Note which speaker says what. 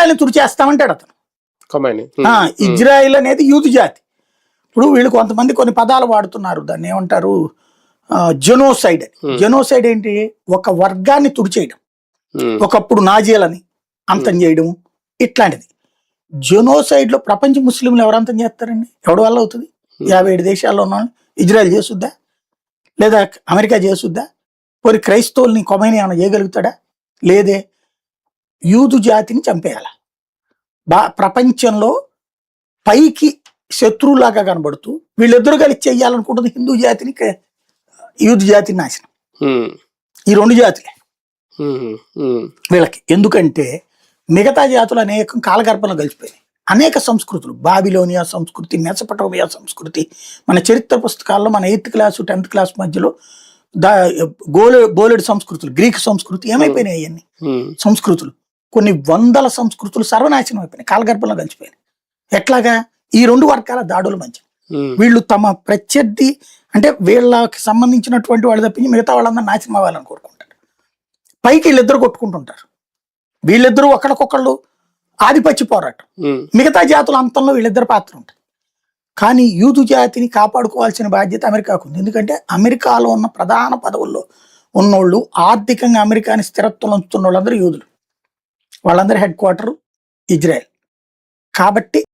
Speaker 1: ఇజ్రాయెల్ని తుడిచేస్తామంటాడు అతను. ఇజ్రాయెల్ అనేది యూదు జాతి. ఇప్పుడు వీళ్ళు కొంతమంది కొన్ని పదాలు వాడుతున్నారు, దాన్ని ఏమంటారు, జెనోసైడ్ అని. జెనోసైడ్ ఏంటి? ఒక వర్గాన్ని తుడిచేయడం, ఒకప్పుడు నాజీలని అంతం చేయడం, ఇట్లాంటిది. జెనోసైడ్ లో ప్రపంచ ముస్లింలు ఎవరు అంతం చేస్తారండి? ఎవరి వల్ల అవుతుంది? 57 దేశాల్లో ఉన్న ఇజ్రాయెల్ చేసుద్దా? లేదా అమెరికా చేసుద్దా? పోయి క్రైస్తవుల్ని కొమైని ఏమైనా చేయగలుగుతాడా? లేదే. యూదు జాతిని చంపేయాల. ప్రపంచంలో పైకి శత్రువులాగా కనబడుతూ వీళ్ళిద్దరూ కలిసి చెయ్యాలనుకుంటుంది హిందూ జాతిని, యూదు జాతిని నాశనం. ఈ రెండు జాతులే వీళ్ళకి. ఎందుకంటే మిగతా జాతులు అనేక కాలగర్భంలో కలిసిపోయినాయి. అనేక సంస్కృతులు, బాబిలోనియా సంస్కృతి, మెసపటోమియా సంస్కృతి, మన చరిత్ర పుస్తకాల్లో మన 8th క్లాసు 10th క్లాస్ మధ్యలో బోలెడు సంస్కృతులు, గ్రీక్ సంస్కృతి ఏమైపోయినాయి? అవన్నీ సంస్కృతులు, కొన్ని వందల సంస్కృతులు సర్వనాశనం అయిపోయినాయి, కాలగర్భంలో కలిసిపోయినాయి. ఎట్లాగా? ఈ రెండు వర్గాల దాడుల మధ్య. వీళ్ళు తమ ప్రత్యర్థి అంటే వీళ్ళకి సంబంధించినటువంటి వాళ్ళు తప్పించి మిగతా వాళ్ళందరూ నాశనం అవ్వాలని కోరుకుంటారు. పైకి వీళ్ళిద్దరు కొట్టుకుంటుంటారు. వీళ్ళిద్దరూ ఒకరికొకళ్ళు ఆధిపత్య పోరాటం. మిగతా జాతుల అంతంలో వీళ్ళిద్దరు పాత్ర ఉంటుంది. కానీ యూదు జాతిని కాపాడుకోవాల్సిన బాధ్యత అమెరికాకు ఉంది. ఎందుకంటే అమెరికాలో ఉన్న ప్రధాన పదవుల్లో ఉన్నోళ్ళు, ఆర్థికంగా అమెరికాని స్థిరత్వం ఉంచుతున్న వాళ్ళందరూ యూదులు. వాళ్ళందరూ హెడ్ క్వార్టర్ ఇజ్రాయెల్. కాబట్టి